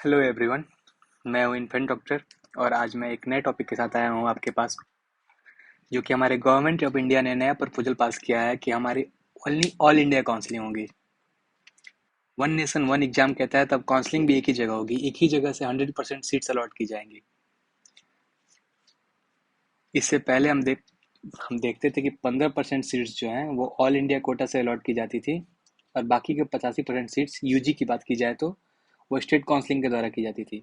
Hello everyone. मैं हूं infant doctor और आज मैं एक नए टॉपिक के साथ आया हूं आपके पास, जो कि हमारे गवर्नमेंट ऑफ इंडिया ने नया प्रपोजल पास किया है कि हमारी ओनली ऑल इंडिया काउंसलिंग होगी। वन नेशन वन एग्जाम कहता है, तब काउंसलिंग भी एक ही जगह होगी, एक ही जगह से 100% सीट्स अलॉट की जाएंगी। इससे पहले हम देखते थे कि 15% सीट्स जो हैं वो ऑल इंडिया कोटा से अलॉट की जाती थी, और बाकी के 85% सीट्स यूजी की बात की जाए तो वो स्टेट काउंसलिंग के द्वारा की जाती थी।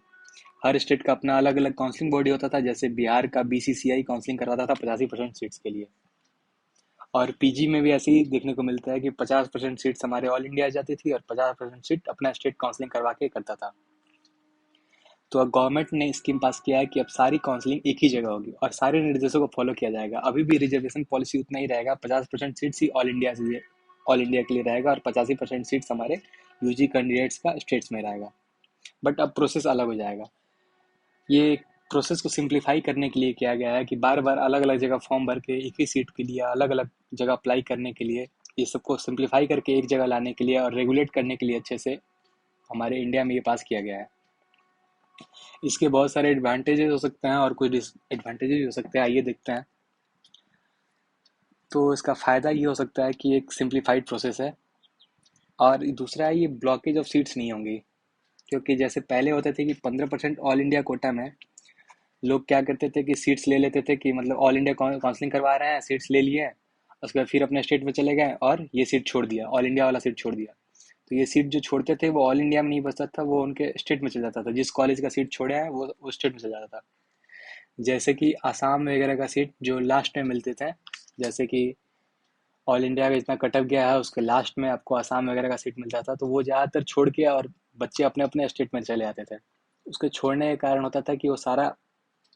हर स्टेट का अपना अलग अलग काउंसलिंग बॉडी होता था। जैसे बिहार का बीसीसीआई काउंसलिंग करवाता था 85% सीट्स के लिए, और पीजी में भी ऐसे ही देखने को मिलता है कि 50% सीट्स हमारे ऑल इंडिया आ जाती थी और 50% सीट अपना स्टेट काउंसलिंग करवा के करता था। तो अब गवर्नमेंट ने स्कीम पास किया है कि अब सारी काउंसलिंग एक ही जगह होगी और सारे निर्देशों को फॉलो किया जाएगा। अभी भी रिजर्वेशन पॉलिसी उतना ही रहेगा, 50% सीट्स ही ऑल इंडिया के लिए रहेगा और 85% सीट्स हमारे यूजी कैंडिडेट्स का स्टेट्स में रहेगा। बट अब प्रोसेस अलग हो जाएगा। ये प्रोसेस को सिंप्लीफाई करने के लिए किया गया है कि बार बार अलग अलग जगह फॉर्म भर के एक ही सीट के लिए अलग अलग जगह अप्लाई करने के लिए, ये सबको सिंप्लीफाई करके एक जगह लाने के लिए और रेगुलेट करने के लिए अच्छे से हमारे इंडिया में ये पास किया गया है। इसके बहुत सारे एडवांटेजेस हो सकते हैं और कुछ डिसएडवांटेजेस भी हो सकते हैं, आइए देखते हैं। तो इसका फ़ायदा ये हो सकता है कि एक सिंप्लीफाइड प्रोसेस है, और दूसरा है ये ब्लॉकेज ऑफ सीट्स नहीं होंगी। क्योंकि जैसे पहले होते थे कि 15% ऑल इंडिया कोटा में लोग क्या करते थे कि सीट्स ले लेते थे, कि मतलब ऑल इंडिया काउंसलिंग करवा रहे हैं, सीट्स ले लिए, उसके बाद फिर अपने स्टेट में चले गए और ये सीट छोड़ दिया, ऑल इंडिया वाला सीट छोड़ दिया। तो ये सीट जो छोड़ते थे वो ऑल इंडिया में नहीं बचता था, वो उनके स्टेट में चल जाता था। जिस कॉलेज का सीट छोड़ा है वो उस स्टेट में चल जाता था। जैसे कि आसाम वगैरह का सीट जो लास्ट में मिलते थे, जैसे कि ऑल इंडिया का जितना कटअप गया है उसके लास्ट में आपको आसाम वगैरह का सीट मिलता था, तो वो ज़्यादातर छोड़ के और बच्चे अपने अपने स्टेट में चले आते थे। उसके छोड़ने का कारण होता था कि वो सारा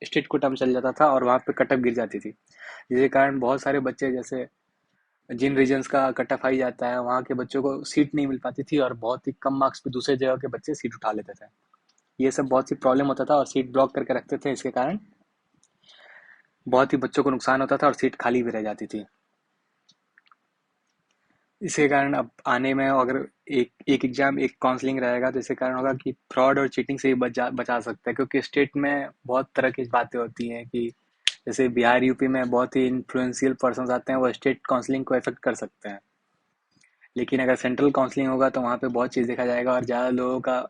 स्टेट कोटा में चल जाता था और वहाँ पे कटअप गिर जाती थी, जिसके कारण बहुत सारे बच्चे, जैसे जिन रीजन्स का कटअप हाई जाता है वहाँ के बच्चों को सीट नहीं मिल पाती थी, और बहुत ही कम मार्क्स पे दूसरे जगह के बच्चे सीट उठा लेते थे। ये सब बहुत सी प्रॉब्लम होता था और सीट ब्लॉक करके रखते थे। इसके कारण बहुत ही बच्चों को नुकसान होता था और सीट खाली भी रह जाती थी। इसके कारण अब आने में अगर एक एक एग्जाम एक काउंसलिंग रहेगा तो इसके कारण होगा कि फ्रॉड और चीटिंग से भी बचा सकता है। क्योंकि स्टेट में बहुत तरह की बातें होती हैं कि जैसे बिहार यूपी में बहुत ही इन्फ्लुएंशियल पर्सन आते हैं, वो स्टेट काउंसलिंग को इफेक्ट कर सकते हैं। लेकिन अगर सेंट्रल काउंसलिंग होगा तो वहाँ पे बहुत चीज़ देखा जाएगा और ज़्यादा लोगों का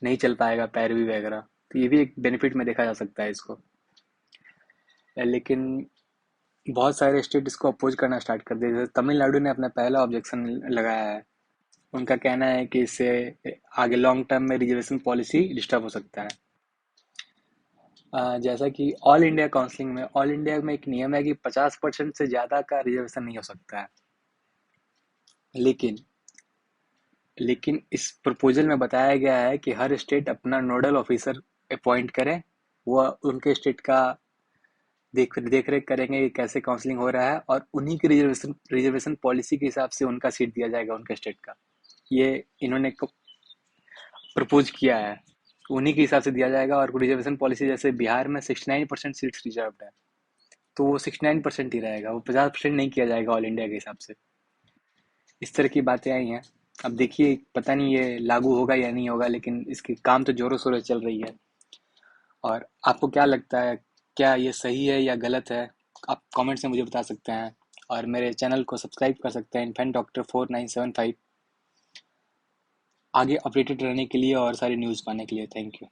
नहीं चल पाएगा पैरवी वगैरह। तो ये भी एक बेनिफिट में देखा जा सकता है इसको। लेकिन बहुत सारे स्टेट इसको अपोज करना स्टार्ट कर दिए। जैसे तमिलनाडु ने अपना पहला ऑब्जेक्शन लगाया है। उनका कहना है कि इससे आगे लॉन्ग टर्म में रिजर्वेशन पॉलिसी डिस्टर्ब हो सकता है। जैसा कि ऑल इंडिया में एक नियम है कि 50% से ज़्यादा का रिजर्वेशन नहीं हो सकता है। लेकिन लेकिन इस प्रपोजल में बताया गया है कि हर स्टेट अपना नोडल ऑफिसर अपॉइंट करे। वो उनके स्टेट का देख रेख करेंगे कि कैसे काउंसलिंग हो रहा है, और उन्हीं की रिजर्वेशन पॉलिसी के हिसाब से उनका सीट दिया जाएगा उनके स्टेट का। ये इन्होंने प्रपोज किया है, उन्हीं के हिसाब से दिया जाएगा। और रिजर्वेशन पॉलिसी जैसे बिहार में 69% सीट्स रिजर्व है, तो वो 69% ही रहेगा, वो 50% नहीं किया जाएगा ऑल इंडिया के हिसाब से। इस तरह की बातें आई हैं। अब देखिए, पता नहीं ये लागू होगा या नहीं होगा, लेकिन इसकी काम तो जोरों शोरों चल रही है। और आपको क्या लगता है, क्या ये सही है या गलत है? आप कमेंट से मुझे बता सकते हैं, और मेरे चैनल को सब्सक्राइब कर सकते हैं, इन्फेंट डॉक्टर 4975, आगे अपडेटेड रहने के लिए और सारी न्यूज़ पाने के लिए। Thank you.